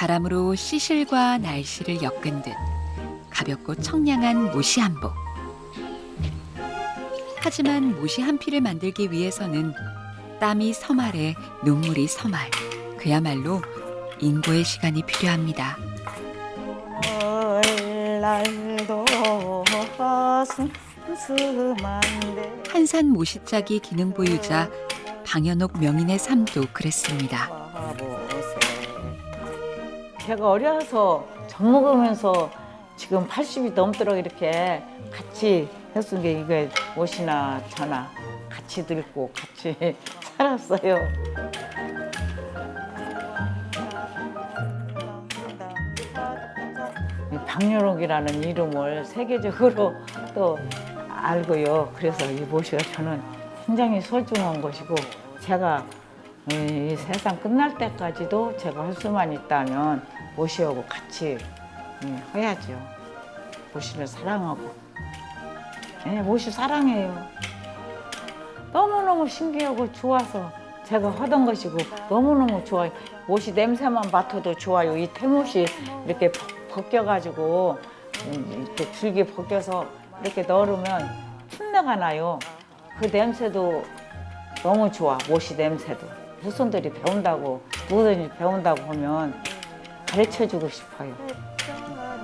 바람으로 시실과 날씨를 엮은 듯 가볍고 청량한 모시 한복. 하지만 모시 한 피를 만들기 위해서는 땀이 서말에 눈물이 서말. 그야말로 인고의 시간이 필요합니다. 한산 모시짝이 기능 보유자 방현옥 명인의 삶도 그랬습니다. 제가 어려서 젖 먹으면서 지금 80이 넘도록 이렇게 같이 했은 게 이게 옷이나 저나 같이 들고 같이 살았어요. 방요록이라는 이름을 세계적으로 또 알고요. 그래서 이 모시가 저는 굉장히 소중한 것이고 제가 이 세상 끝날 때까지도 제가 할 수만 있다면 모시하고 같이 해야죠. 모시를 사랑하고. 모시 사랑해요. 너무너무 신기하고 좋아서 제가 하던 것이고 너무너무 좋아요. 모시 냄새만 맡아도 좋아요. 이 태못이 이렇게 벗겨가지고 이렇게 줄기 벗겨서 이렇게 널으면 풋내가 나요. 그 냄새도 너무 좋아. 모시 냄새도. 후손들이 배운다고 누구든지 배운다고 하면 가르쳐주고 싶어요.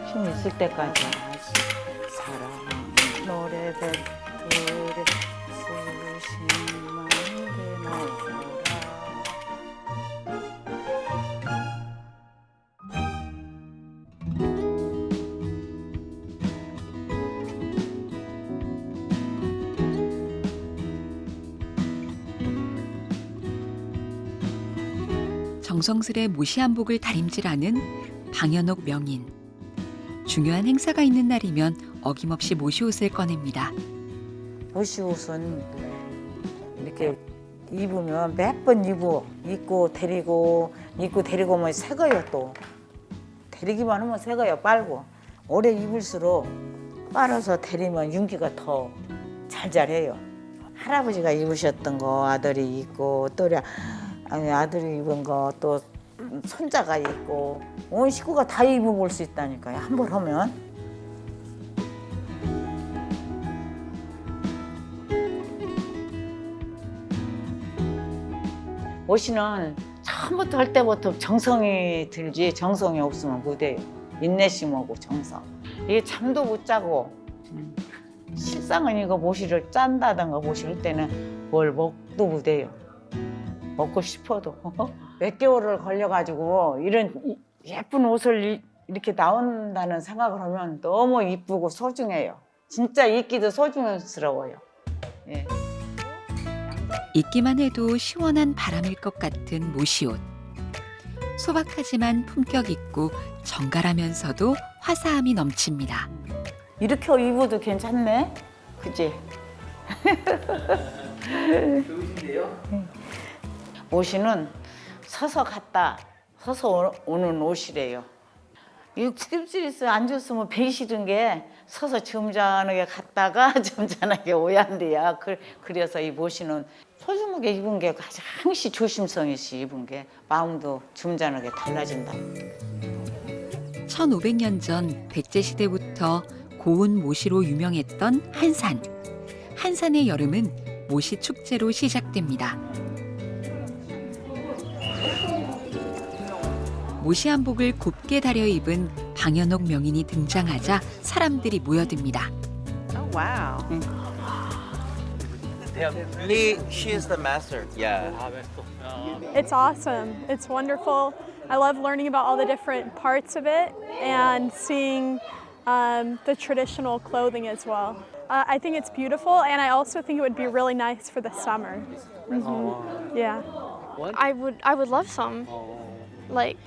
힘 있을 때까지. 사랑 노래들 둘이 수십만 개 나오라. 정성스레 모시 한복을 다림질하는 방현옥 명인. 중요한 행사가 있는 날이면 어김없이 모시 옷을 꺼냅니다. 모시 옷은 이렇게 입으면 몇 번 입고 데리고 오면 새거요 또. 데리기만 하면 새거요 빨고. 오래 입을수록 빨아서 데리면 윤기가 더 잘해요. 할아버지가 입으셨던 거 아들이 입고 또 아들이 입은 거 또 손자가 입고 온 식구가 다 입어볼 수 있다니까요. 한 번 하면. 모시는 처음부터 할 때부터 정성이 들지 정성이 없으면 못해요. 인내심하고 정성. 이게 잠도 못 자고 실상은 이거 모시를 짠다든가 모시 할 때는 뭘 먹도 못해요. 먹고 싶어도 몇 개월을 걸려가지고 이런 예쁜 옷을 이렇게 나온다는 생각을 하면 너무 이쁘고 소중해요. 진짜 입기도 소중스러워요. 예. 입기만 해도 시원한 바람일 것 같은 모시옷. 소박하지만 품격 있고 정갈하면서도 화사함이 넘칩니다. 이렇게 입어도 괜찮네? 그치? 좋으신데요? 옷이는 서서 오는 옷이래요. 이 습실에서 앉았으면 배기 싫은 게 서서 점잖하게 갔다가 점잖하게 오얀대야. 그래서 이 모시는 소중하게 입은 게 항시 조심성 있이 입은 게 마음도 점잖하게 달라진다. 1500년 전 백제 시대부터 고운 모시로 유명했던 한산. 한산의 여름은 모시 축제로 시작됩니다. 모시 한복을 곱게 다려 입은 방현옥 명인이 등장하자 사람들이 모여듭니다. Oh, wow. She is the master. Yeah. It's awesome. It's wonderful. I love learning about all the different parts of it and seeing the traditional clothing as well. I think it's beautiful, and I also think it would be really nice for the summer. Yeah. I would love some. Like,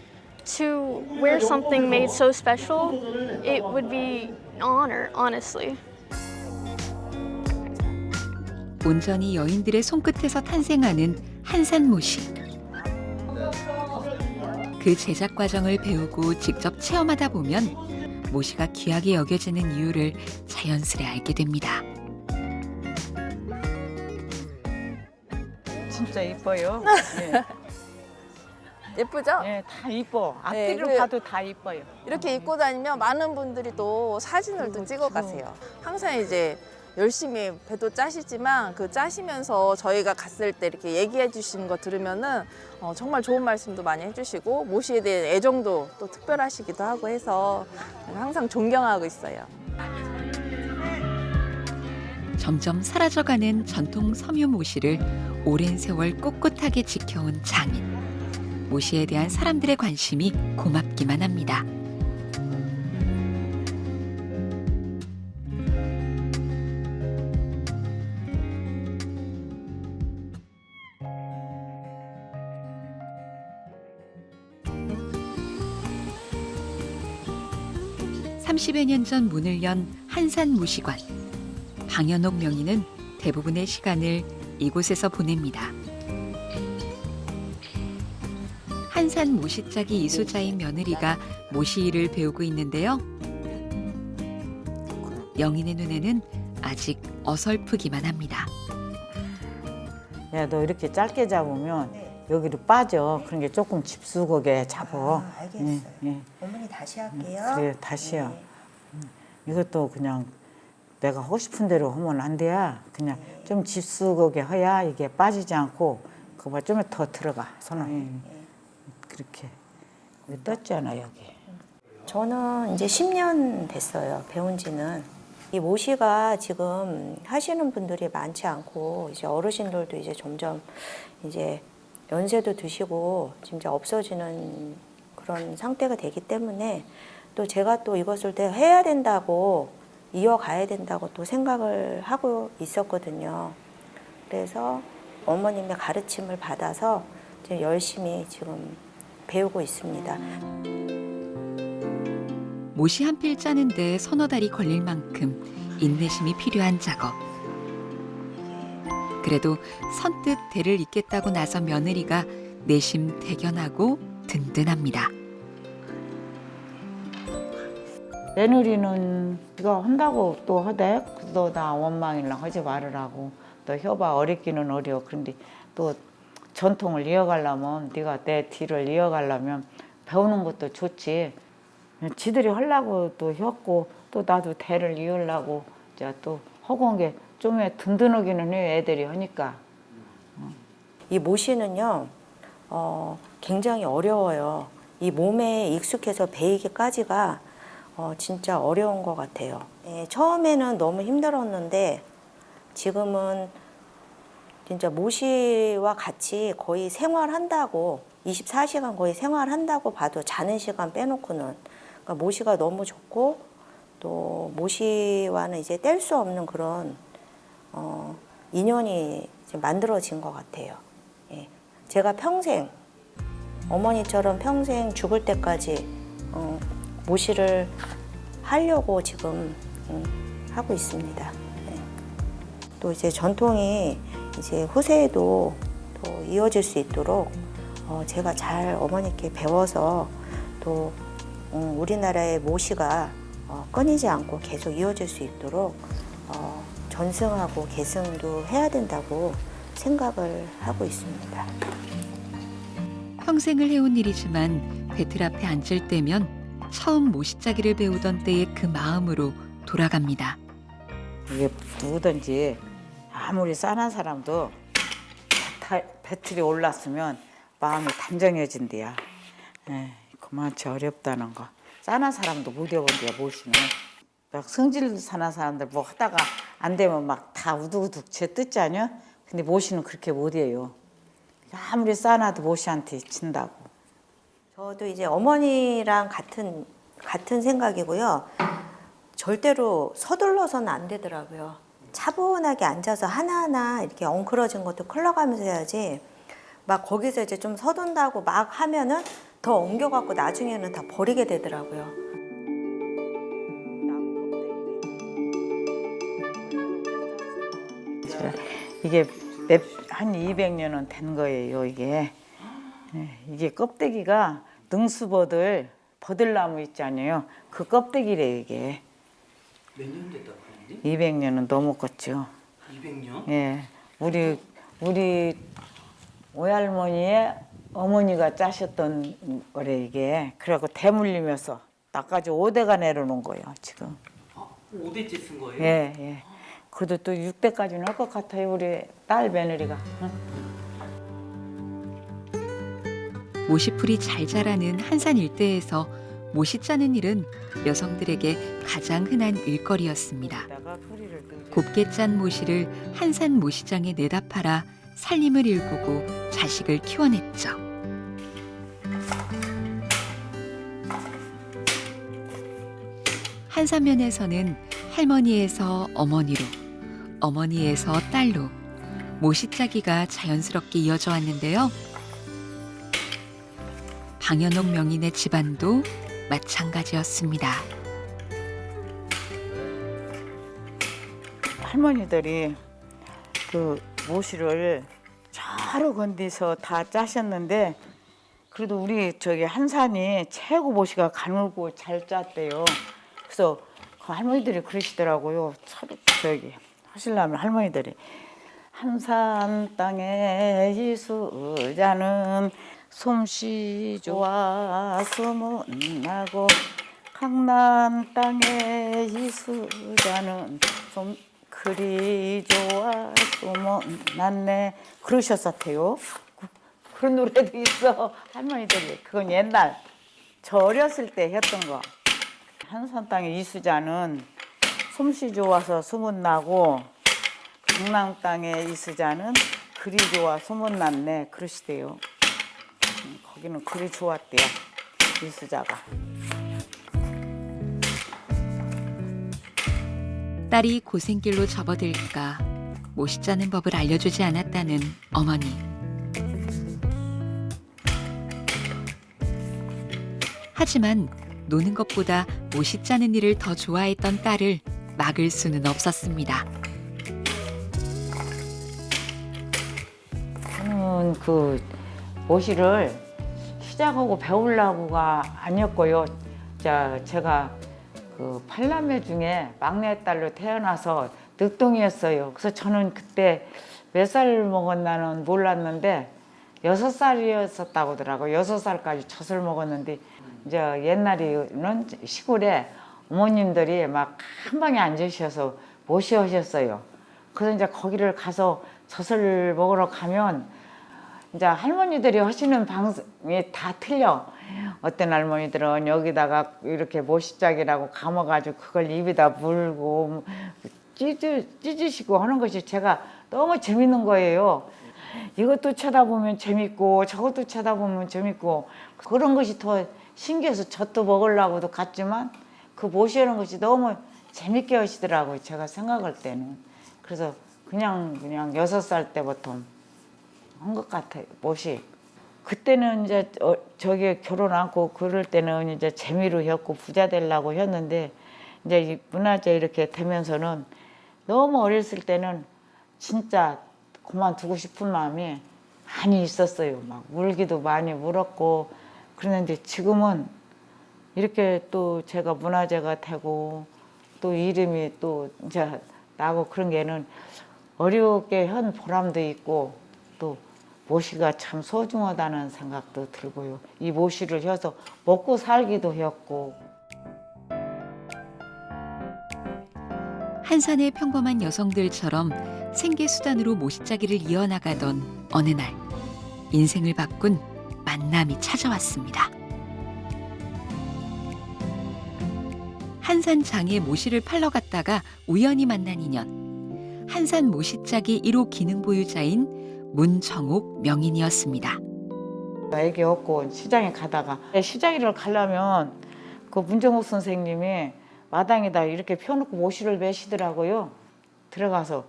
to wear something made so special, it would be an honor, honestly. 온전히 여인들의 손끝에서 탄생하는 한산모시. 그 제작 과정을 배우고 직접 체험하다 보면 모시가 귀하게 여겨지는 이유를 자연스레 알게 됩니다. 진짜 이뻐요. 네. 예쁘죠? 예, 다 이뻐. 네, 앞뒤를 그래. 봐도 다 이뻐요. 이렇게 입고 다니면 많은 분들이 또 사진을 또 찍어 가세요. 항상 이제 열심히 배도 짜시지만 그 짜시면서 저희가 갔을 때 이렇게 얘기해 주시는 거 들으면은 정말 좋은 말씀도 많이 해주시고 모시에 대한 애정도 또 특별하시기도 하고 해서 항상 존경하고 있어요. 점점 사라져가는 전통 섬유 모시를 오랜 세월 꿋꿋하게 지켜온 장인. 모시에 대한 사람들의 관심이 고맙기만 합니다. (30여 년) 전 문을 연 한산 모시관. 방현옥 명인은 대부분의 시간을 이곳에서 보냅니다. 한산 모시짝이 이수자인 며느리가 모시 일을 배우고 있는데요. 명인의 눈에는 아직 어설프기만 합니다. 야, 너 이렇게 짧게 잡으면 여기로 빠져. 그런 게 조금 집수거게 잡어. 알겠어요. 예. 어머니 다시 할게요. 그래, 다시요. 네. 이것도 그냥 내가 하고 싶은 대로 하면 안 돼야. 그냥 좀 집수거게 해야 이게 빠지지 않고 그거 좀 더 들어가 손을. 그렇게 여기 떴잖아 여기. 저는 이제 10년 됐어요. 배운 지는. 이 모시가 지금 하시는 분들이 많지 않고 이제 어르신들도 이제 점점 이제 연세도 드시고 진짜 없어지는 그런 상태가 되기 때문에 또 제가 또 이것을 해야 된다고 이어가야 된다고 또 생각을 하고 있었거든요. 그래서 어머님의 가르침을 받아서 지금 열심히 지금 배우고 있습니다. 모시 한 필 짜는데 서너 달이 걸릴 만큼 인내심이 필요한 작업. 그래도 선뜻 대를 잇겠다고 나선 며느리가 내심 대견하고 든든합니다. 며느리는 네가 한다고 또 하대. 너 나 원망이랑 하지 말으라고. 너 효봐 어렵기는 어려워. 그런데 또 전통을 이어가려면 네가 내 뒤를 이어가려면 배우는 것도 좋지. 지들이 하려고 또 했고 또 나도 대를 이으려고 이제 또 하고 온 게 좀 든든하기는 해. 애들이 하니까. 이 모시는요, 굉장히 어려워요. 이 몸에 익숙해서 배이기까지가 진짜 어려운 것 같아요. 예, 처음에는 너무 힘들었는데 지금은 진짜 모시와 같이 거의 생활한다고 24시간 거의 생활한다고 봐도 자는 시간 빼놓고는 그러니까 모시가 너무 좋고 또 모시와는 이제 뗄 수 없는 그런 인연이 이제 만들어진 것 같아요. 예. 제가 평생 어머니처럼 평생 죽을 때까지 모시를 하려고 지금 하고 있습니다. 예. 또 이제 전통이 이제 후세에도 또 이어질 수 있도록 제가 잘 어머니께 배워서 또 우리나라의 모시가 끊이지 않고 계속 이어질 수 있도록 전승하고 계승도 해야 된다고 생각을 하고 있습니다. 평생을 해온 일이지만 배틀 앞에 앉을 때면 처음 모시짜기를 배우던 때의 그 마음으로 돌아갑니다. 이게 누구든지 아무리 싼한 사람도 배틀이 올랐으면 마음이 단정해진대야. 그만치 어렵다는 거. 싼한 사람도 못 해본대요, 모시는. 막 성질 사는 사람들 뭐 하다가 안 되면 막 다 우두우둑 제 뜯지 않냐? 근데 모시는 그렇게 못 해요. 아무리 싸놔도 모시한테 친다고. 저도 이제 어머니랑 같은 생각이고요. 절대로 서둘러서는 안 되더라고요. 차분하게 앉아서 하나하나 이렇게 엉클어진 것도 클러가면서 해야지 막 거기서 이제 좀 서둔다고 막 하면은 더 엉겨갖고 나중에는 다 버리게 되더라고요. 이게 한 200년은 된 거예요, 이게. 이게 껍데기가 능수버들 버들나무 있잖아요. 그 껍데기래요, 이게. 몇 년 됐다 그러는데? 200년은 넘었겠죠. 200년? 예. 우리 외할머니의 어머니가 짜셨던 거래 이게. 그래갖고 대물리면서 나까지 5대가 내려놓은 거예요 지금. 5대째 쓴 거예요? 예, 예. 그래도 또 6대까지는 할 것 같아요 우리 딸 며느리가. 응? 모시풀이 잘 자라는 한산 일대에서 모시 짜는 일은 여성들에게 가장 흔한 일거리였습니다. 여기다가 소리를 넣어줘요. 곱게 짠 모시를 한산 모시장에 내다 팔아 살림을 일구고 자식을 키워냈죠. 한산면에서는 할머니에서 어머니로, 어머니에서 딸로 모시짜기가 자연스럽게 이어져 왔는데요. 방현옥 명인의 집안도 마찬가지였습니다. 할머니들이 그 모시를 저로 건디서 다 짜셨는데 그래도 우리 저기 한산이 최고 모시가 가늘고 잘 짰대요. 그래서 그 할머니들이 그러시더라고요. 저기 하시려면 할머니들이 한산 땅에 이수자는 솜씨 좋아 소문나고 강남 땅에 이수자는 좀 그리 좋아 소문났네 그러셨었대요. 그런 노래도 있어 할머니들이. 그건 옛날 저 어렸을 때 했던 거. 한산 땅의 이수자는 솜씨 좋아서 소문나고 강남 땅의 이수자는 그리 좋아 소문났네 그러시대요. 거기는 그리 좋았대요 이수자가. 딸이 고생길로 접어들까 모시 짜는 법을 알려주지 않았다는 어머니. 하지만 노는 것보다 모시 짜는 일을 더 좋아했던 딸을 막을 수는 없었습니다. 저는 그 모시를 시작하고 배우려고가 아니었고요. 제가 그 8남매 중에 막내딸로 태어나서 늦둥이였어요. 그래서 저는 그때 몇 살 먹었나는 몰랐는데 6살이었었다고 하더라고요. 6살까지 젖을 먹었는데 이제 옛날에는 시골에 어머님들이 막 한 방에 앉으셔서 모시하셨어요. 그래서 이제 거기를 가서 젖을 먹으러 가면 이제 할머니들이 하시는 방송이 다 틀려. 어떤 할머니들은 여기다가 이렇게 모시짝이라고 감아가지고 그걸 입에다 물고 찢으시고 하는 것이 제가 너무 재밌는 거예요. 이것도 쳐다보면 재밌고 저것도 쳐다보면 재밌고 그런 것이 더 신기해서 젖도 먹으려고도 갔지만 그 모시하는 것이 너무 재밌게 하시더라고요. 제가 생각할 때는. 그래서 그냥 6살 때부터 한 것 같아요. 모시. 그때는 이제 저기 결혼 않고 그럴 때는 이제 재미로 했고 부자 되려고 했는데 이제 이 문화재 이렇게 되면서는 너무 어렸을 때는 진짜 그만두고 싶은 마음이 많이 있었어요. 막 울기도 많이 울었고 그랬는데 지금은 이렇게 또 제가 문화재가 되고 또 이름이 또 이제 나고 그런 게는 어렵게 한 보람도 있고 또 모시가 참 소중하다는 생각도 들고요. 이 모시를 해서 먹고 살기도 했고. 한산의 평범한 여성들처럼 생계수단으로 모시짜기를 이어나가던 어느 날 인생을 바꾼 만남이 찾아왔습니다. 한산장에 모시를 팔러 갔다가 우연히 만난 인연. 한산 모시짜기 1호 기능 보유자인 문정옥 명인이었습니다. 애기 없고 시장에 가다가 시장을 가려면 그 문정옥 선생님이 마당에다 이렇게 펴놓고 모시를 매시더라고요. 들어가서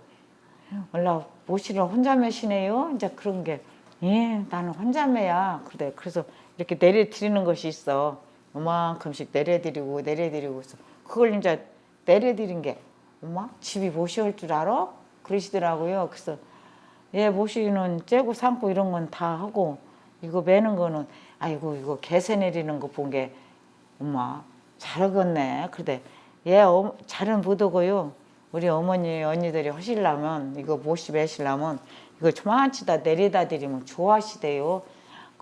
원래 모시를 혼자 매시네요. 이제 그런 게 예, 나는 혼자 매야. 그래서 이렇게 내려드리는 것이 있어. 요만큼씩 내려드리고 해서 그걸 이제 내려드린 게 엄마 집이 모시할 줄 알아? 그러시더라고요. 그래서 예, 모시는 째고 삶고 이런 건 다 하고 이거 매는 거는 아이고 이거 개새 내리는 거 본 게 엄마 잘하겠네. 그래 예, 잘은 못하고요. 우리 어머니 언니들이 하시려면 이거 모시 매시려면 이거 조만치 다 내려다 드리면 좋아하시대요.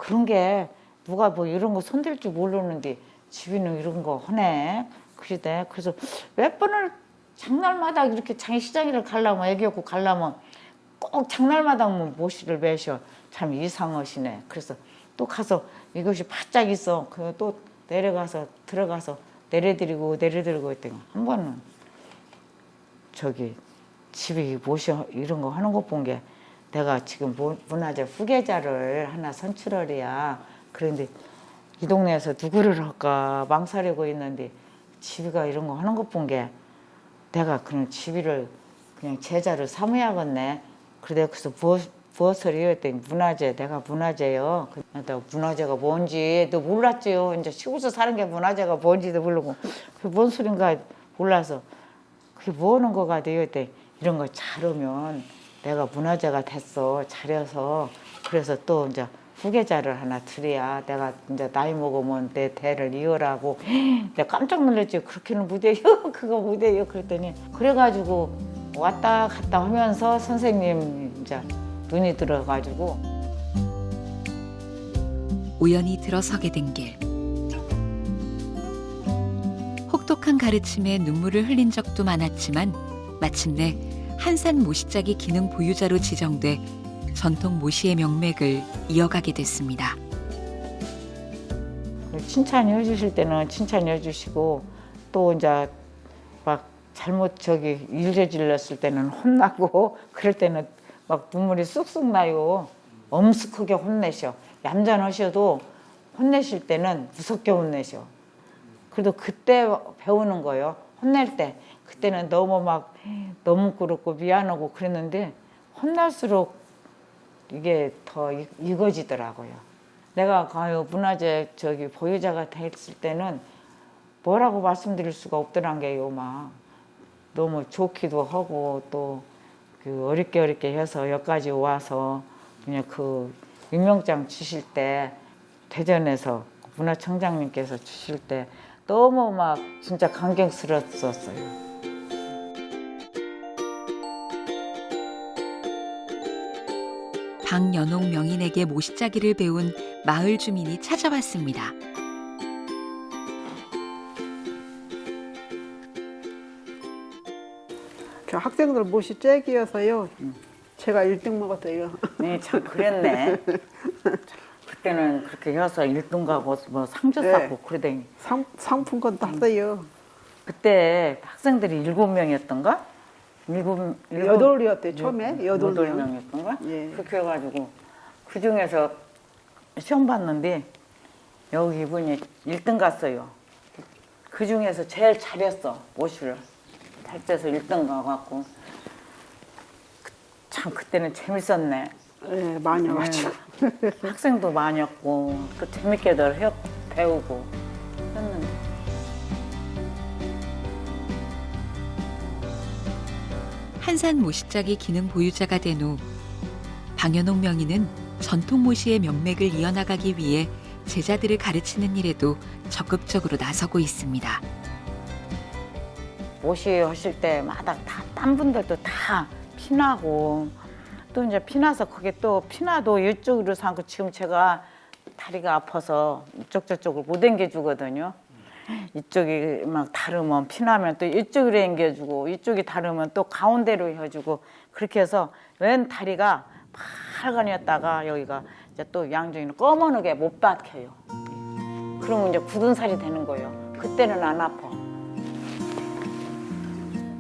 그런 게 누가 뭐 이런 거 손댈 줄 모르는데 집에는 이런 거 하네. 그러대. 그래서 몇 번을 장날마다 이렇게 장시장을 가려면 애기 없고 가려면 꼭 장날마다 모시를 매셔. 참 이상하시네. 그래서 또 가서 이것이 바짝 있어. 그 또 내려가서 들어가서 내려드리고 했더니 한 번은 저기 집에 모시 이런 거 하는 거 본 게 내가 지금 문화재 후계자를 하나 선출하랴. 그런데 이 동네에서 누구를 할까 망설이고 있는데 집이가 이런 거 하는 거 본 게 내가 그냥 집이를 그냥 제자를 삼아야겠네. 그래서 무엇을 이랬더니 문화재, 내가 문화재요. 내가 문화재가 뭔지도 몰랐지요. 이제 시골에서 사는 게 문화재가 뭔지도 모르고 그게 뭔 소린가 몰라서 그게 뭐 하는 거가 돼요. 이런 거 잘하면 내가 문화재가 됐어. 잘해서 그래서 또 이제 후계자를 하나 드려야 내가 이제 나이 먹으면 내 대를 이어라고. 내가 깜짝 놀랐지. 그렇게는 못해요. 그거 못해요. 그랬더니 그래가지고 왔다 갔다 하면서 선생님 이제 눈이 들어가지고 우연히 들어서게 된 길. 혹독한 가르침에 눈물을 흘린 적도 많았지만 마침내 한산 모시짝이 기능 보유자로 지정돼 전통 모시의 명맥을 이어가게 됐습니다. 칭찬해 주실 때는 칭찬해 주시고 또 이제 막 잘못 저기 일저질렀을 때는 혼나고 그럴 때는 막 눈물이 쑥쑥 나요. 엄숙하게 혼내셔. 얌전하셔도 혼내실 때는 무섭게 혼내셔. 그래도 그때 배우는 거예요. 혼낼 때. 그때는 너무 그렇고 미안하고 그랬는데 혼날수록 이게 더 익어지더라고요. 내가 가요 문화재 저기 보유자가 됐을 때는 뭐라고 말씀드릴 수가 없더란 게요. 막 너무 좋기도 하고 또 그 어렵게 해서 여기까지 와서 그냥 그 임명장 주실 때 대전에서 문화청장님께서 주실 때 너무 막 진짜 감격스러웠어요. 박연옥 명인에게 모시짜기를 배운 마을 주민이 찾아왔습니다. 저 학생들 못이 째기여서요. 제가 1등 먹었어요. 네, 참 그랬네. 그때는 그렇게 해서 1등 가고 뭐 상주 쌓고 그러더니 상품권 땄어요. 그때 학생들이 7명이었던가? 8이었대 처음에 8명. 8명이었던가? 예. 그렇게 해가지고 그 중에서 시험 봤는데 여기 이분이 1등 갔어요. 그 중에서 제일 잘했어. 모시를 탈때서 1등 가갖고 참 그때는 재밌었네. 예, 많이 와가지고. 학생도 많이었고 또 재밌게들 배우고 했는데 한산 모시짝이 기능 보유자가 된 후 박연옥 명인은 전통 모시의 명맥을 이어나가기 위해 제자들을 가르치는 일에도 적극적으로 나서고 있습니다. 모시 하실 때마다 딴 분들도 다 피나고 또 이제 피나서 그게 또 피나도 이쪽으로 삼고 지금 제가 다리가 아파서 이쪽 저쪽을 못 당겨주거든요. 이쪽이 막 다르면 피나면 또 이쪽으로 당겨주고 이쪽이 다르면 또 가운데로 해주고 그렇게 해서 왼 다리가 빨간이었다가 여기가 이제 또 양쪽이는 검은하게 못 박혀요. 그러면 이제 굳은 살이 되는 거예요. 그때는 안 아파.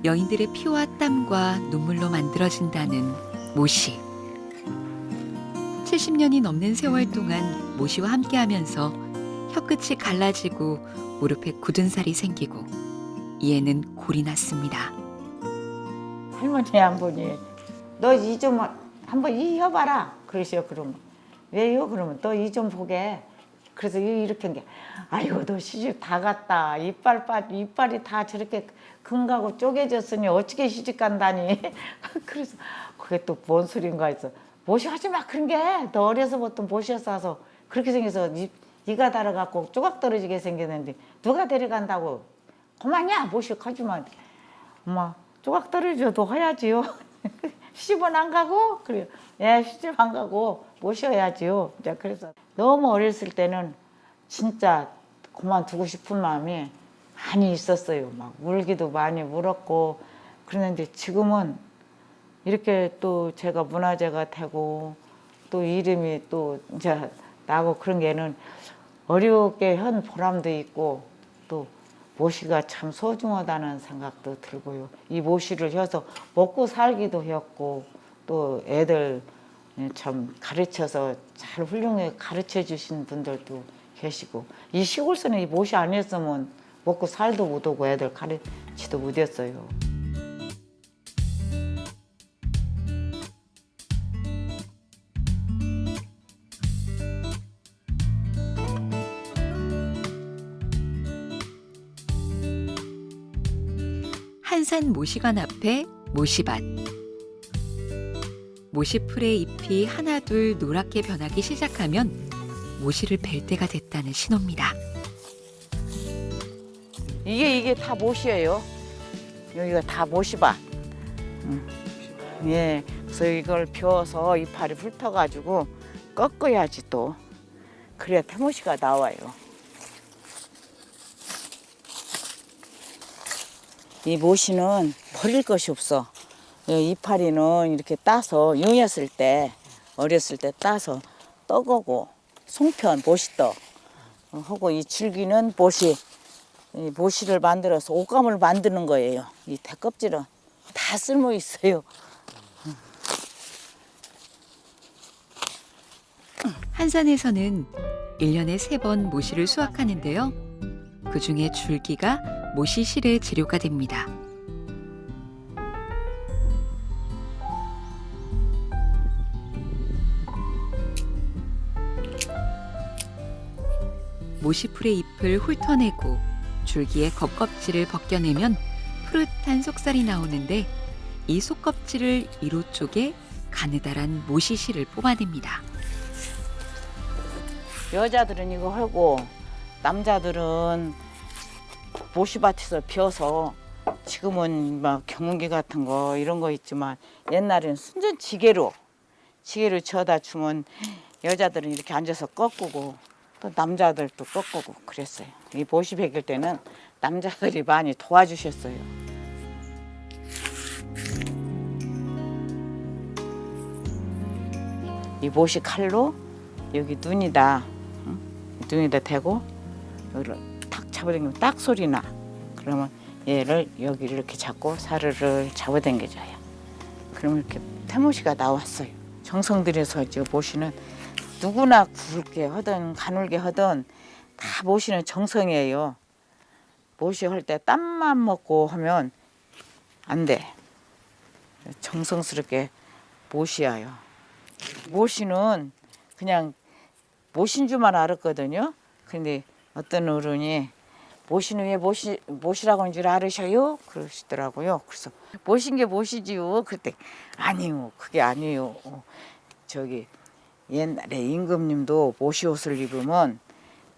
여인들의 피와 땀과 눈물로 만들어진다는 모시. 70년이 넘는 세월 동안 모시와 함께하면서 혀끝이 갈라지고 무릎에 굳은 살이 생기고 이에는 골이 났습니다. 할머니 한 분이 너 이 좀 한번 이 해봐라 그러시요. 그러면 왜요? 그러면 너 이 좀 보게. 그래서 이렇게 한 게 아이고 너 시집 다 갔다. 이빨이 다 저렇게 금가고 쪼개졌으니 어떻게 시집 간다니. 그래서 그게 또 뭔 소린가 해서 모시하지 마 그런 게 너 어려서부터 모시어서 그렇게 생겨서 이가 달아갖고 조각 떨어지게 생겼는데 누가 데려간다고 그만이야 모시 가지마. 엄마 조각 떨어져도 해야지요. 시집은 안 가고 그래요. 예, 시집 안 가고 모셔야지요. 이제 그래서 너무 어렸을 때는 진짜 그만두고 싶은 마음이 많이 있었어요. 막 울기도 많이 울었고 그랬는데 지금은 이렇게 또 제가 문화재가 되고 또 이름이 또 이제 나고 그런 게는 어렵게 한 보람도 있고 또 모시가 참 소중하다는 생각도 들고요. 이 모시를 해서 먹고 살기도 했고 또 애들 참 가르쳐서 잘 훌륭하게 가르쳐 주신 분들도 계시고 이 시골서는 이 모시 안 했으면 먹고 살도 못하고 애들 가르치도 못했어요. 한산 모시관 앞에 모시밭. 모시풀의 잎이 하나둘 노랗게 변하기 시작하면 모시를 벨 때가 됐다는 신호입니다. 이게 다 모시예요. 여기가 다 모시밭. 예, 그래서 이걸 벼서 이파리 훑어가지고 꺾어야지 또 그래야 태모시가 나와요. 이 모시는 버릴 것이 없어. 이파리는 이렇게 따서 유였을 때 어렸을 때 따서 떡하고 송편 모시떡 하고 이 줄기는 모시 이 모시를 만들어서 옷감을 만드는 거예요. 이 대껍질은 다 쓸모 있어요. 한산에서는 1년에 3번 모시를 수확하는데요. 그중에 줄기가 모시실의 재료가 됩니다. 모시풀의 잎을 훑어내고 줄기의 겉껍질을 벗겨내면 푸릇한 속살이 나오는데 이 속껍질을 이로 쪼개 가느다란 모시실을 뽑아냅니다. 여자들은 이거 하고 남자들은 모시밭에서 벼서 지금은 막 경운기 같은 거 이런 거 있지만 옛날에는 순전 지게로 쳐다 주면 여자들은 이렇게 앉아서 꺾고 또 남자들도 꺾고 그랬어요. 이 모시 베길 때는 남자들이 많이 도와주셨어요. 이 모시 칼로 여기 눈이다 대고 여기를 탁 잡아당기면 딱 소리 나. 그러면 얘를 여기 이렇게 잡고 사르르 잡아당겨줘요. 그러면 이렇게 태모시가 나왔어요. 정성 들여서 저 모시는 누구나 굵게 하든 가늘게 하든 다 모시는 정성이에요. 모시 할 때 땀만 먹고 하면 안 돼. 정성스럽게 모시야요. 모시는 그냥 모신 줄만 알았거든요. 근데 어떤 어른이 모시는 왜 모시라고 하는 줄 알으셔요? 그러시더라고요. 그래서 모신 게 모시지요. 그때 아니요, 그게 아니에요. 저기 옛날에 임금님도 모시 옷을 입으면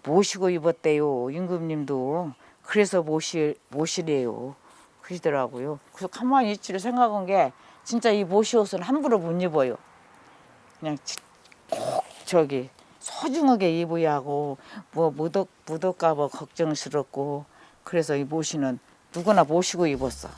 모시고 입었대요. 임금님도 그래서 모시래요. 그러시더라고요. 그래서 가만히 있지를 생각한 게 진짜 이 모시 옷은 함부로 못 입어요. 그냥 꼭 저기 소중하게 입어야 하고 뭐 묻을까 봐 걱정스럽고 그래서 이 모시는 누구나 모시고 입었어.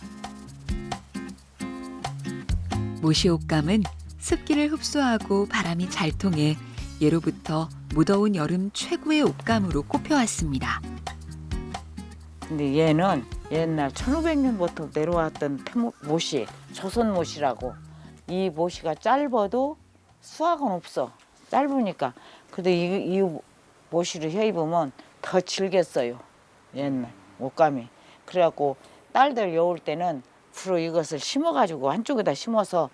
모시 옷감은 습기를 흡수하고 바람이 잘 통해 예로부터 무더운 여름 최고의 옷감으로 꼽혀왔습니다. 근데 얘는 옛날 1500년부터 내려왔던 모시, 조선 모시라고. 이 모시가 짧아도 수확은 없어. 짧으니까. 근데 이 모시를 해 입으면 더 질겠어요. 옛날 옷감이. 그래갖고 딸들 여울 때는 주로 이것을 심어가지고 한쪽에다 심어서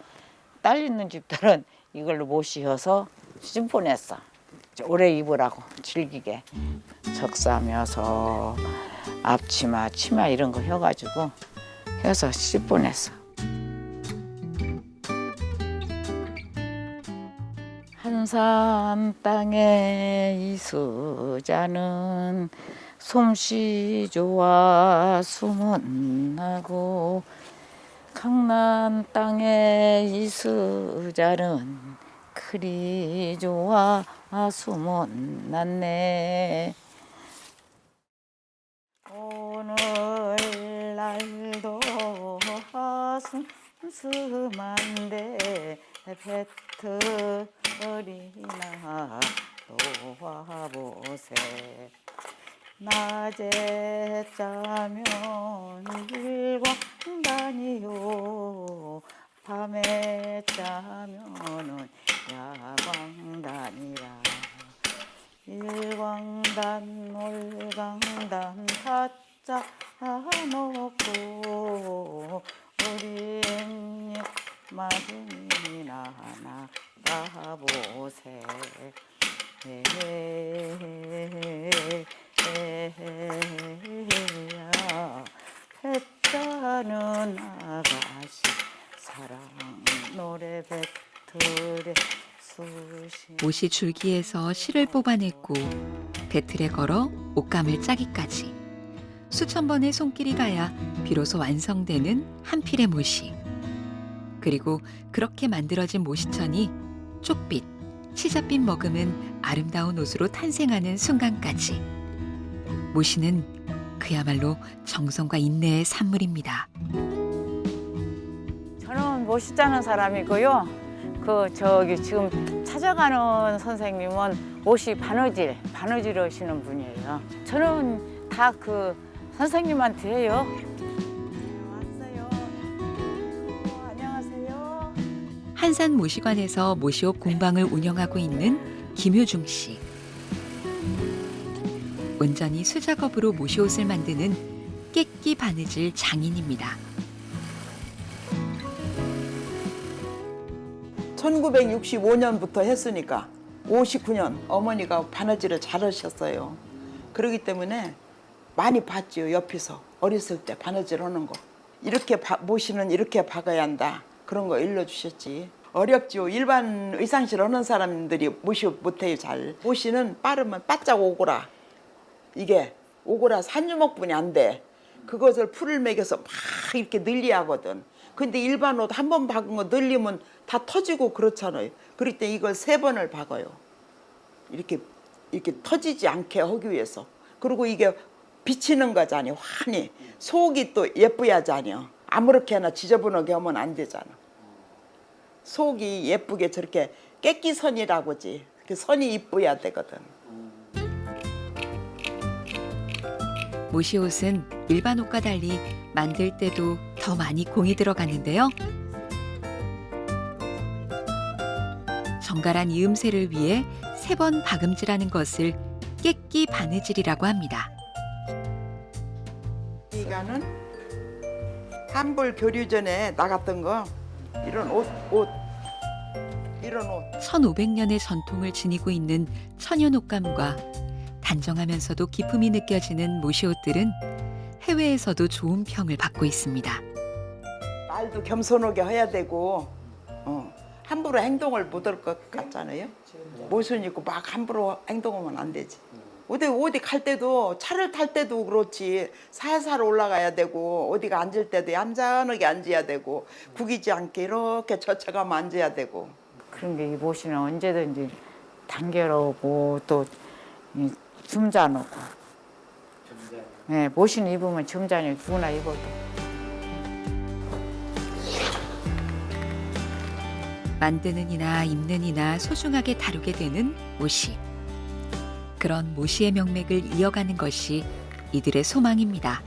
딸 있는 집들은 이걸로 모시어서 시집 보냈어. 오래 입으라고 즐기게. 적사면서 앞치마, 치마 이런 거 해가지고 해서 시집 보냈어. 한산 땅에 이수자는 솜씨 좋아 숨은 나고 강남 땅에 이수자는 그리 좋아 수문났네. 오늘날도 슴슴한데 배틀이나 놓아보세. 낮에 짜면 일광단이요 밤에 짜면은 야광단이라. 일광단 올광단 다 짜놓고 우리 마중이나 나가보세. 했다는 아가씨 사랑 노래 배틀에 수시. 못이 줄기에서 실을 뽑아냈고 배틀에 걸어 옷감을 짜기까지 수천 번의 손길이 가야 비로소 완성되는 한 필의 못이. 그리고 그렇게 만들어진 모시천이 쪽빛, 치자빛 머금은 아름다운 옷으로 탄생하는 순간까지. 모시는 그야말로 정성과 인내의 산물입니다. 저는 못이 짜는 사람이고요. 지금 찾아가는 선생님은 옷이 바느질 하시는 분이에요. 저는 다 그 선생님한테 해요. 왔어요. 안녕하세요. 한산 모시관에서 모시옷 공방을 운영하고 있는 김효중 씨. 온전히 수작업으로 모시옷을 만드는 깨끼 바느질 장인입니다. 1965년부터 했으니까 59년 어머니가 바느질을 잘하셨어요. 그렇기 때문에 많이 봤죠. 옆에서 어렸을 때 바느질 하는 거. 이렇게 모시는 이렇게 박아야 한다. 그런 거 일러주셨지. 어렵죠. 일반 의상실 하는 사람들이 모시 못해요. 잘. 모시는 빠르면 바짝 오고라. 이게 오고라 산주먹분이 안 돼. 그것을 풀을 매겨서 막 이렇게 늘려야 하거든. 근데 일반 옷 한 번 박은 거 늘리면 다 터지고 그렇잖아요. 그럴 때 이걸 3번을 박아요. 이렇게 터지지 않게 하기 위해서. 그리고 이게 비치는 거잖아요. 환히. 속이 또 예뻐야잖아요. 아무렇게나 지저분하게 하면 안 되잖아. 속이 예쁘게 저렇게 깨끼선이라고지. 그 선이 이뻐야 되거든. 모시옷은 일반 옷과 달리 만들 때도 더 많이 공이 들어가는데요. 정갈한 이음새를 위해 3번 박음질하는 것을 깨끼 바느질이라고 합니다. 이거는 한불 교류전에 나갔던 거 이런 옷 이런 옷. 1500년의 전통을 지니고 있는 천연옷감과 단정하면서도 기품이 느껴지는 모시옷들은 해외에서도 좋은 평을 받고 있습니다. 말도 겸손하게 해야 되고 함부로 행동을 못 할 것 같잖아요. 모순 있고 막 함부로 행동하면 안 되지. 어디 갈 때도 차를 탈 때도 그렇지. 살살 올라가야 되고 어디가 앉을 때도 얌전하게 앉아야 되고 구기지 않게 이렇게 젖혀가면 앉아야 되고. 그런 게 이 모시는 언제든지 단결하고 또 줌자놓고. 네, 모시는 입으면 줌자니 누구나 입어도. 만드는 이나 입는 이나 소중하게 다루게 되는 모시. 그런 모시의 명맥을 이어가는 것이 이들의 소망입니다.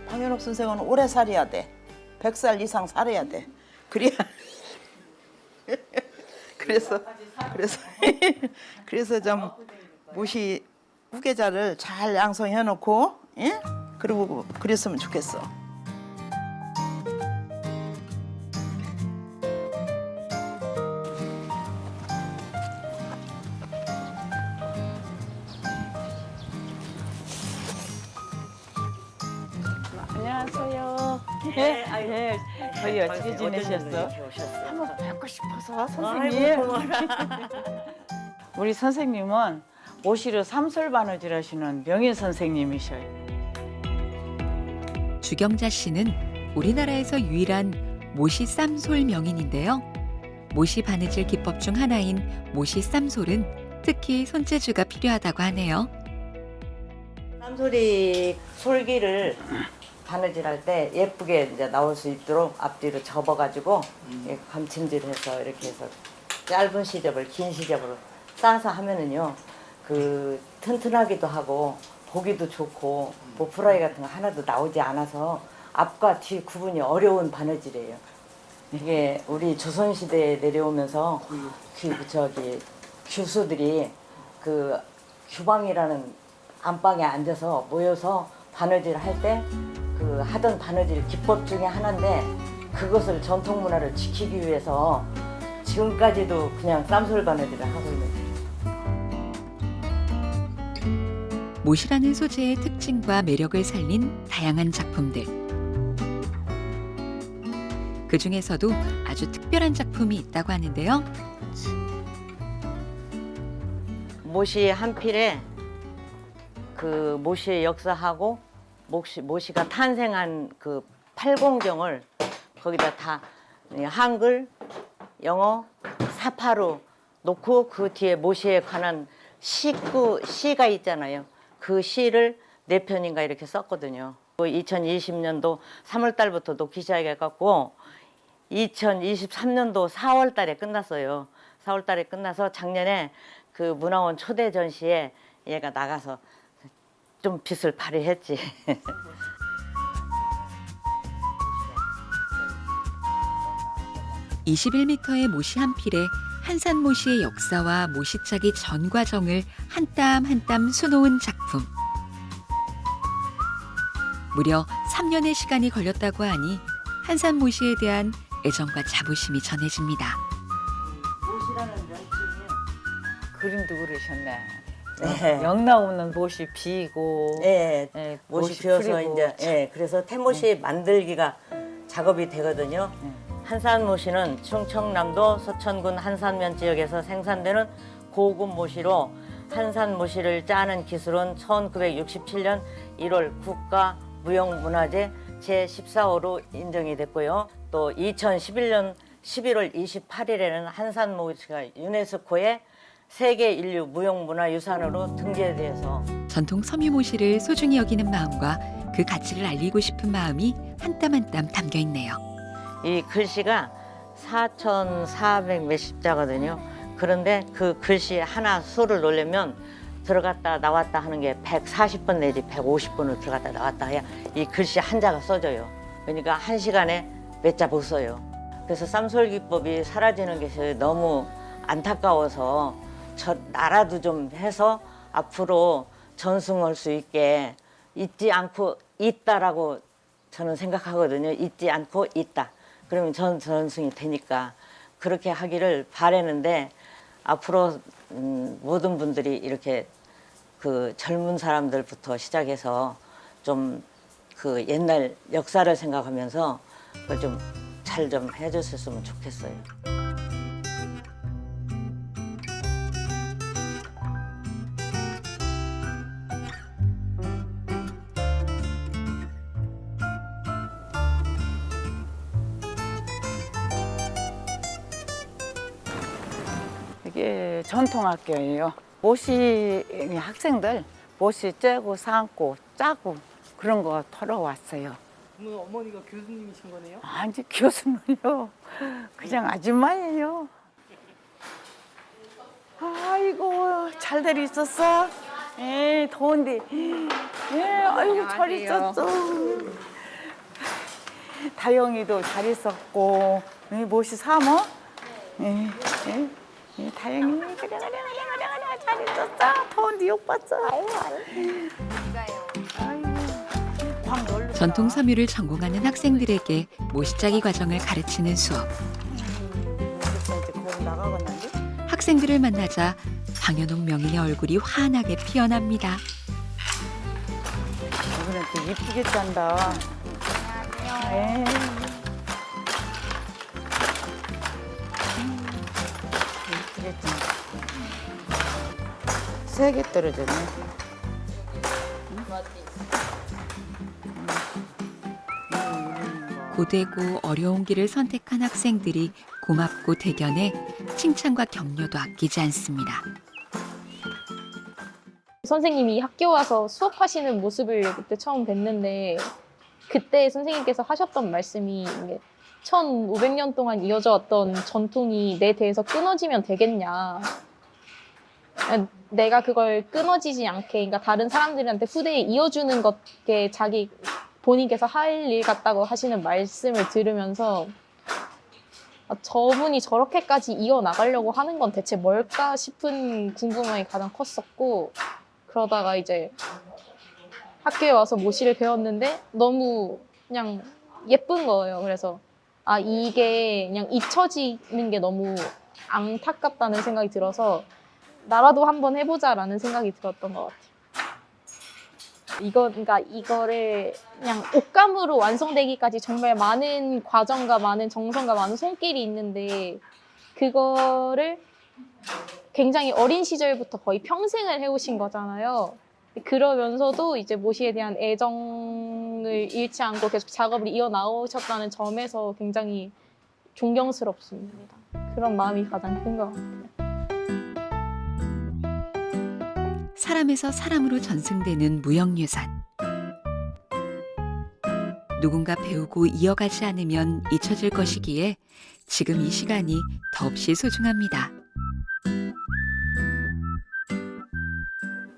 방현옥 선생은 오래 살아야 돼. 100살 이상 살아야 돼. 그래야. 그래서 좀 모시 후계자를 잘 양성해 놓고, 예? 그리고 그랬으면 좋겠어. 안녕하세요. 네, 저희 어떻게 지내셨어? 한번 뵙고 싶어서 선생님. 우리 선생님은 모시로 삼솔바느질 하시는 명인 선생님이셔요. 주경자 씨는 우리나라에서 유일한 모시 쌈솔 명인인데요. 모시 바느질 기법 중 하나인 모시 쌈솔은 특히 손재주가 필요하다고 하네요. 쌈소리 솔기를 바느질할 때 예쁘게 이제 나올 수 있도록 앞뒤로 접어가지고 감침질해서 이렇게 해서 짧은 시접을 긴 시접으로 싸서 하면은요 그 튼튼하기도 하고 보기도 좋고 보풀라이 같은 거 하나도 나오지 않아서 앞과 뒤 구분이 어려운 바느질이에요. 이게 우리 조선시대에 내려오면서 규수들이 그 규방이라는 안방에 앉아서 모여서 바느질 할 때 그 하던 바느질 기법 중에 하나인데 그것을 전통 문화를 지키기 위해서 지금까지도 그냥 쌈솔 바느질을 하고 있는 거예요. 모시라는 소재의 특징과 매력을 살린 다양한 작품들. 그 중에서도 아주 특별한 작품이 있다고 하는데요. 모시 한 필에 그 모시의 역사하고 모시가 탄생한 그 팔공정을 거기다 다 한글, 영어, 사파로 놓고 그 뒤에 모시에 관한 시가 있잖아요. 그 시를 4편인가 이렇게 썼거든요. 2020년도 3월 달부터 놓기 시작해갖고 2023년도 4월 달에 끝났어요. 4월 달에 끝나서 작년에 그 문화원 초대 전시에 얘가 나가서 좀 빛을 발휘했지. (21m의) 모시 한 필에 한산 모시의 역사와 모시짜기 전 과정을 한 땀 한 땀 수놓은 작품. 무려 3년의 시간이 걸렸다고 하니 한산 모시에 대한 애정과 자부심이 전해집니다. 그림도 그러셨네. 네. 영 나오는 못이 비고, 예, 예, 못이 비어서 풀리고. 이제 그래서 태못이 만들기가 작업이 되거든요. 한산 모시는 충청남도 서천군 한산면 지역에서 생산되는 고급 모시로 한산 모시를 짜는 기술은 1967년 1월 국가 무형문화재 제14호로 인정이 됐고요. 또 2011년 11월 28일에는 한산 모시가 유네스코에 세계 인류 무형문화유산으로 등재돼서 전통 섬유 모시를 소중히 여기는 마음과 그 가치를 알리고 싶은 마음이 한 땀 한 땀 담겨 있네요. 이 글씨가 4,400 몇십 자거든요. 그런데 그 글씨 하나 수를 놓으려면 들어갔다 나왔다 하는 게 140번 내지 150번을 들어갔다 나왔다 해야 이 글씨 한 자가 써져요. 그러니까 한 시간에 몇 자 못 써요. 그래서 쌈솔 기법이 사라지는 게 너무 안타까워서 나라도 좀 해서 앞으로 전승할 수 있게 잊지 않고 있다라고 저는 생각하거든요. 잊지 않고 있다. 그러면 전승이 되니까 그렇게 하기를 바라는데 앞으로 모든 분들이 이렇게 그 젊은 사람들부터 시작해서 좀 그 옛날 역사를 생각하면서 그걸 좀 잘 좀 해줬으면 좋겠어요. 이게 전통학교예요. 모시 학생들 모시 째고 삶고 짜고 그런 거 털어왔어요. 그러면 어머니가 교수님이신 거네요? 아니 교수는요. 그냥 아줌마예요. 아이고 잘들 있었어? 예, 더운데. 예, 아이고 잘 있었어. 다영이도 잘 있었고, 모시 사모? 예, 예. 예, 다행히 그래 잘 있었어. 더운데 욕 봤어. 전통 섬유를 전공하는 학생들에게 모시짜기 과정을 가르치는 수업. 학생들을 만나자 방현옥 명인의 얼굴이 환하게 피어납니다. 이번엔 또 이쁘게 짠다. 네. 이쁘게 짠다. 3개 떨어졌네. 고되고 어려운 길을 선택한 학생들이 고맙고 대견해 칭찬과 격려도 아끼지 않습니다. 선생님이 학교 와서 수업하시는 모습을 그때 처음 뵀는데 그때 선생님께서 하셨던 말씀이 1500년 동안 이어져 왔던 전통이 내 대에서 끊어지면 되겠냐. 내가 그걸 끊어지지 않게, 그러니까 다른 사람들한테 후대에 이어주는 것게 자기 본인께서 할 일 같다고 하시는 말씀을 들으면서 저분이 저렇게까지 이어나가려고 하는 건 대체 뭘까 싶은 궁금함이 가장 컸었고, 그러다가 이제 학교에 와서 모시를 배웠는데 너무 그냥 예쁜 거예요. 그래서 이게 그냥 잊혀지는 게 너무 안타깝다는 생각이 들어서 나라도 한번 해보자라는 생각이 들었던 것 같아요. 그러니까 이거를 그냥 옷감으로 완성되기까지 정말 많은 과정과 많은 정성과 많은 손길이 있는데 그거를 굉장히 어린 시절부터 거의 평생을 해오신 거잖아요. 그러면서도 이제 모시에 대한 애정을 잃지 않고 계속 작업을 이어나오셨다는 점에서 굉장히 존경스럽습니다. 그런 마음이 가장 큰 것 같아요. 사람에서 사람으로 전승되는 무형유산. 누군가 배우고 이어가지 않으면 잊혀질 것이기에 지금 이 시간이 더없이 소중합니다.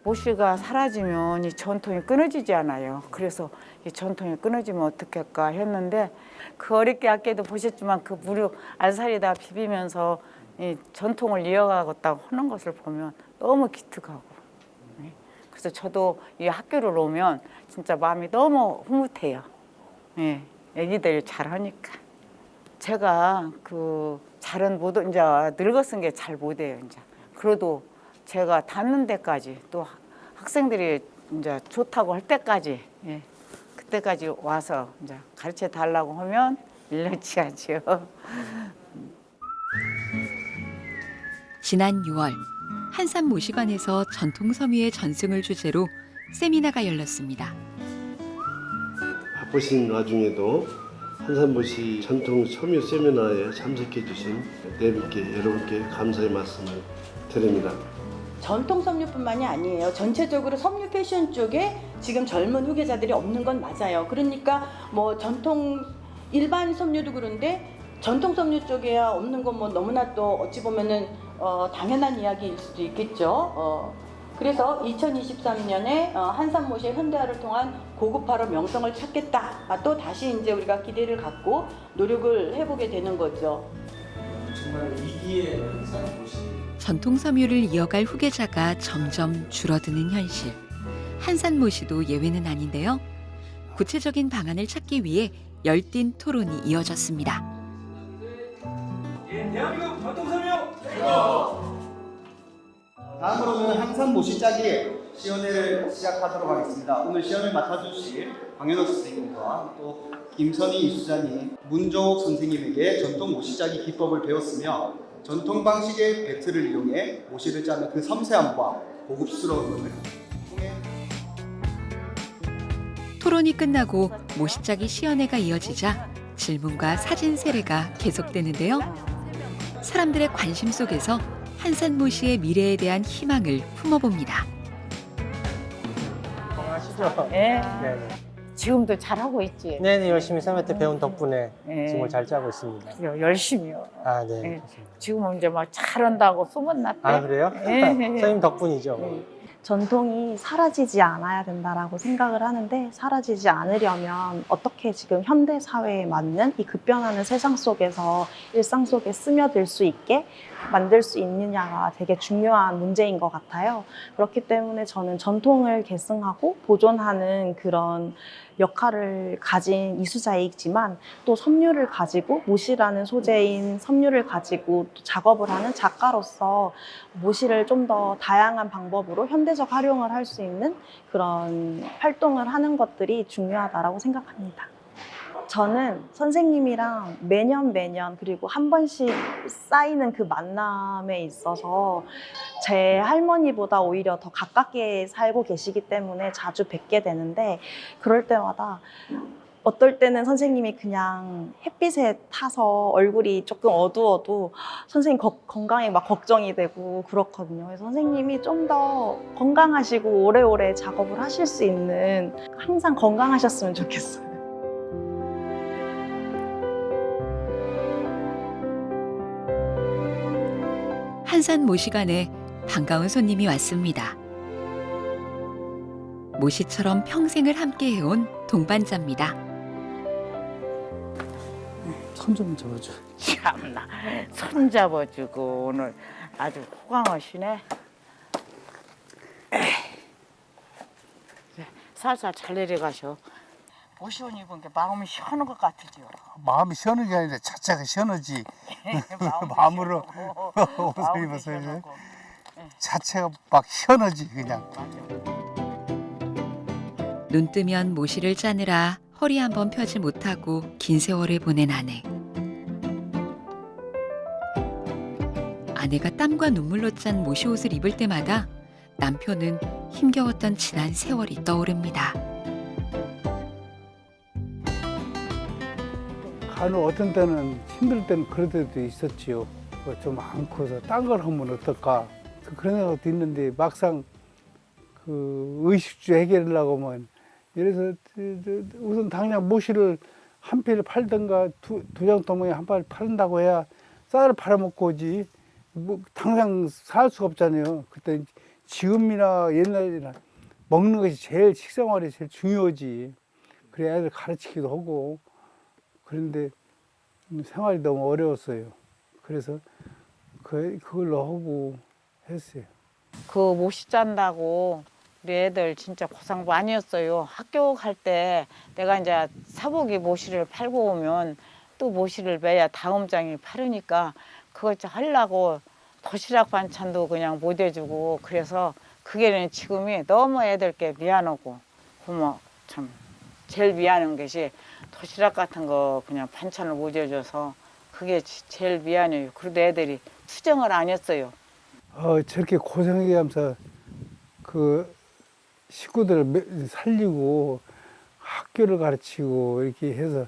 모시가 사라지면 이 전통이 끊어지지 않아요. 그래서 이 전통이 끊어지면 어떻게 할까 했는데 그 어렵게 아껴도 보셨지만 그 무료 알살이다 비비면서 이 전통을 이어가겠다고 하는 것을 보면 너무 기특하고, 그래서 저도 이 학교를 오면 진짜 마음이 너무 흐뭇해요. 예, 애기들 잘하니까. 제가 그 잘은 못, 이제 늙었은 게 잘 못해요. 이제 그래도 제가 닿는 데까지 또 학생들이 이제 좋다고 할 때까지, 예, 그때까지 와서 이제 가르쳐 달라고 하면 일렁치 하지요. 지난 6월 한산모시관에서 전통섬유의 전승을 주제로 세미나가 열렸습니다. 바쁘신 와중에도 한산모시 전통 섬유 세미나에 참석해 주신 네 분께 여러분께 감사의 말씀을 드립니다. 전통 섬유뿐만이 아니에요. 전체적으로 섬유 패션 쪽에 지금 젊은 후계자들이 없는 건 맞아요. 그러니까 뭐 전통 일반 섬유도 그런데 전통 섬유 쪽에야 없는 건 뭐 너무나 또 어찌 보면은 당연한 이야기일 수도 있겠죠. 그래서 2023년에 한산모시의 현대화를 통한 고급화로 명성을 찾겠다. 또 다시 이제 우리가 기대를 갖고 노력을 해보게 되는 거죠. 정말 위기의 한산모시. 전통 섬유를 이어갈 후계자가 점점 줄어드는 현실. 한산모시도 예외는 아닌데요. 구체적인 방안을 찾기 위해 열띤 토론이 이어졌습니다. 예, 대한민국 전통 섬유 최고! 다음으로는 한산모시 짜기 시연회를 시작하도록 하겠습니다. 오늘 시연을 맡아주실 황현옥 선생님과 또 김선희 이수자님, 문종옥 선생님에게 전통 모시 짜기 기법을 배웠으며 전통 방식의 배틀을 이용해 모시를 짜는 그 섬세함과 고급스러움을 통해 토론이 끝나고 모시짜기 시연회가 이어지자 질문과 사진 세례가 계속되는데요. 사람들의 관심 속에서 한산모시의 미래에 대한 희망을 품어봅니다. 건강하시죠? 예. 네네. 지금도 잘하고 있지. 네네, 열심히 쌤한테 배운 덕분에 예. 지금을 잘 짜고 있습니다. 열심히요. 아, 네. 예. 지금은 이제 막 잘한다고 소문났대. 아, 그래요? 예. 선생님 덕분이죠. 전통이 사라지지 않아야 된다라고 생각을 하는데 사라지지 않으려면 어떻게 지금 현대 사회에 맞는 이 급변하는 세상 속에서 일상 속에 스며들 수 있게 만들 수 있느냐가 되게 중요한 문제인 것 같아요. 그렇기 때문에 저는 전통을 계승하고 보존하는 그런 역할을 가진 이수자이지만 또 섬유를 가지고 모시라는 소재인 섬유를 가지고 또 작업을 하는 작가로서 모시를 좀 더 다양한 방법으로 현대적 활용을 할 수 있는 그런 활동을 하는 것들이 중요하다고 생각합니다. 저는 선생님이랑 매년 그리고 한 번씩 쌓이는 그 만남에 있어서 제 할머니보다 오히려 더 가깝게 살고 계시기 때문에 자주 뵙게 되는데 그럴 때마다 어떨 때는 선생님이 그냥 햇빛에 타서 얼굴이 조금 어두워도 선생님 건강에 막 걱정이 되고 그렇거든요. 그래서 선생님이 좀 더 건강하시고 오래오래 작업을 하실 수 있는, 항상 건강하셨으면 좋겠어요. 한산 모시관에 반가운 손님이 왔습니다. 모시처럼 평생을 함께해온 동반자입니다. 손 좀 잡아줘. 참나 손 잡아주고 오늘 아주 호강하시네. 살살 잘 내려가셔. 옷이 입은 게 마음이 시원한 것 같으죠. 마음이 시원한 게 아니라 자체가 시원하지. 마음으로 옷을 입어서 자체가 막 시원하지 그냥. 눈 뜨면 모시를 짜느라 허리 한번 펴지 못하고 긴 세월을 보낸 아내. 아내가 땀과 눈물로 짠 모시 옷을 입을 때마다 남편은 힘겨웠던 지난 세월이 떠오릅니다. 간혹 어떤 때는 힘들 때는 그럴 때도 있었지요. 좀 많고서 딴 걸 하면 어떨까 그런 생각도 있는데 막상 그 의식주 해결하려고 하면 예를 들어서 우선 당장 모시를 한 필을 팔든가 두 장 도망에 한 팔 팔는다고 해야 쌀을 팔아먹고 오지 뭐 당장 살 수가 없잖아요. 그때 지금이나 옛날이나 먹는 것이 제일 식생활이 제일 중요하지. 그래 애들 가르치기도 하고 그런데 생활이 너무 어려웠어요. 그래서 그걸로 하고 했어요. 그 모시 짠다고 우리 애들 진짜 고생 많이 했어요. 학교 갈 때 내가 이제 사복이 모시를 팔고 오면 또 모시를 매야 다음 장이 파르니까 그거 하려고 도시락 반찬도 그냥 못 해주고 그래서 그게 지금이 너무 애들께 미안하고 고마워. 참 제일 미안한 것이 도시락 같은 거 그냥 반찬을 못 해줘서 그게 제일 미안해요. 그래도 애들이 투정을 안 했어요. 저렇게 고생하게 하면서 그 식구들을 살리고 학교를 가르치고 이렇게 해서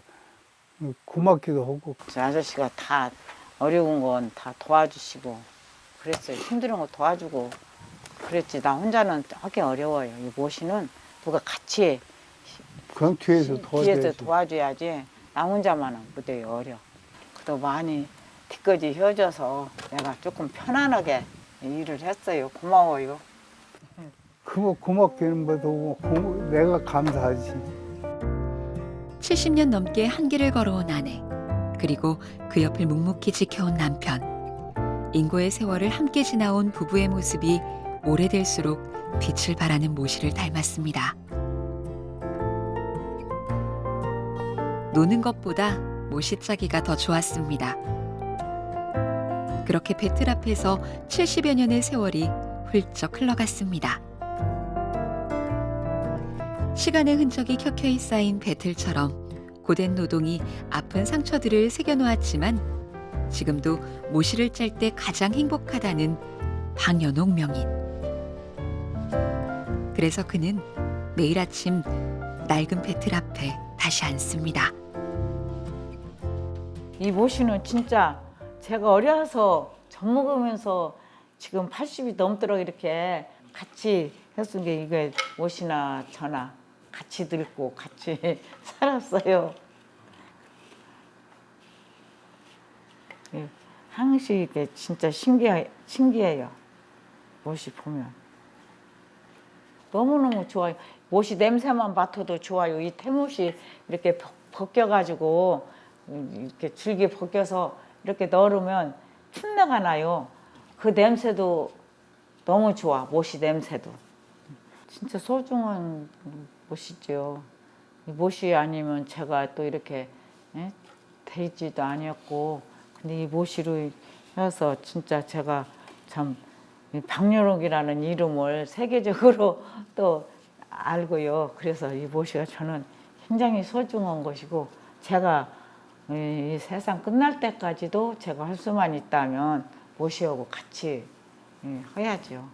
고맙기도 하고. 저 아저씨가 다 어려운 건 다 도와주시고 그랬어요. 힘든 거 도와주고 그랬지. 나 혼자는 하기 어려워요. 이 모시는 누가 같이 그럼 뒤에서 도와줘야지. 나 혼자만은 못해요. 어려. 그래도 많이 뒤까지 헤어져서 내가 조금 편안하게 일을 했어요. 고마워요. 그거 고맙기는 뭐도 내가 감사하지. 70년 넘게 한길을 걸어온 아내, 그리고 그 옆을 묵묵히 지켜온 남편. 인고의 세월을 함께 지나온 부부의 모습이 오래될수록 빛을 발하는 모시를 닮았습니다. 노는 것보다 모시 짜기가 더 좋았습니다. 그렇게 배틀 앞에서 70여 년의 세월이 훌쩍 흘러갔습니다. 시간의 흔적이 켜켜이 쌓인 배틀처럼 고된 노동이 아픈 상처들을 새겨놓았지만 지금도 모시를 짤 때 가장 행복하다는 방연옥 명인. 그래서 그는 매일 아침 낡은 배틀 앞에 다시 앉습니다. 이 모시는 진짜 제가 어려서 젖 먹으면서 지금 80이 넘도록 이렇게 같이 했은 게 이게 모시나 저나 같이 늙고 같이 살았어요. 항시 이게 진짜 신기해요. 모시 보면 너무너무 좋아요. 모시 냄새만 맡아도 좋아요. 이 태못이 이렇게 벗겨가지고 이렇게 줄기 벗겨서 이렇게 넣으면 풋내가 나요. 그 냄새도 너무 좋아. 모시 냄새도. 진짜 소중한 모시죠. 이 모시 아니면 제가 또 이렇게 되지도 아니었고, 근데 이 모시로 해서 진짜 제가 참 박연옥이라는 이름을 세계적으로 또 알고요. 그래서 이 모시가 저는 굉장히 소중한 것이고, 제가 이 세상 끝날 때까지도 제가 할 수만 있다면 모시하고 같이 해야죠.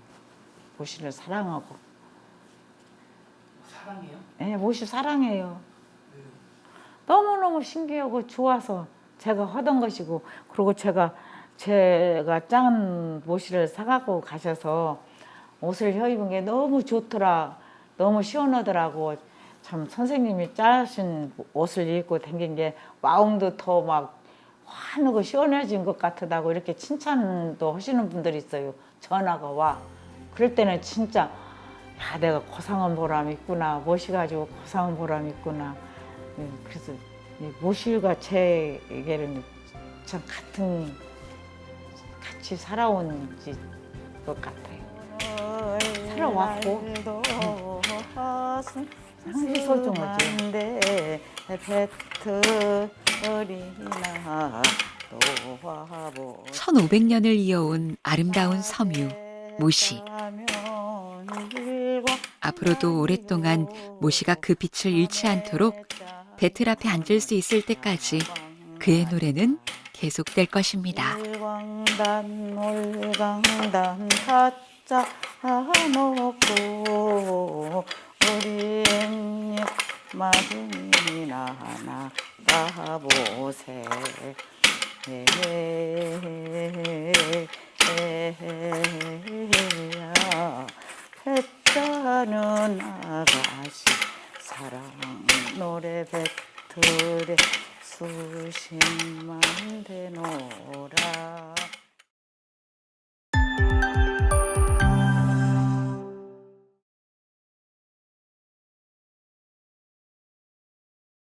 모시를 사랑하고. 사랑해요? 네, 모시 사랑해요. 너무너무 신기하고 좋아서 제가 하던 것이고, 그리고 제가 짠 모시를 사갖고 가셔서 옷을 입은 게 너무 좋더라, 너무 시원하더라고. 참 선생님이 짜신 옷을 입고 다닌 게 마음도 더 막 환하고 시원해진 것 같다고 이렇게 칭찬도 하시는 분들이 있어요. 전화가 와. 그럴 때는 진짜 야, 내가 고상한 보람 있구나, 모시가지고 고상한 보람 있구나. 그래서 이 모실과 제에게는 참 같이 살아온 것 같아요. 살아왔고 상당히 소중하지. 1500년을 이어온 아름다운 섬유 모시. 앞으로도 오랫동안 모시가 그 빛을 잃지 않도록 배틀 앞에 앉을 수 있을 때까지 그의 노래는 계속될 것입니다. 올강단 가짜 놓고 우리 앵님 마중이나 나가보세. 배짜는 아가씨 사랑 노래 배틀에 수십만 대노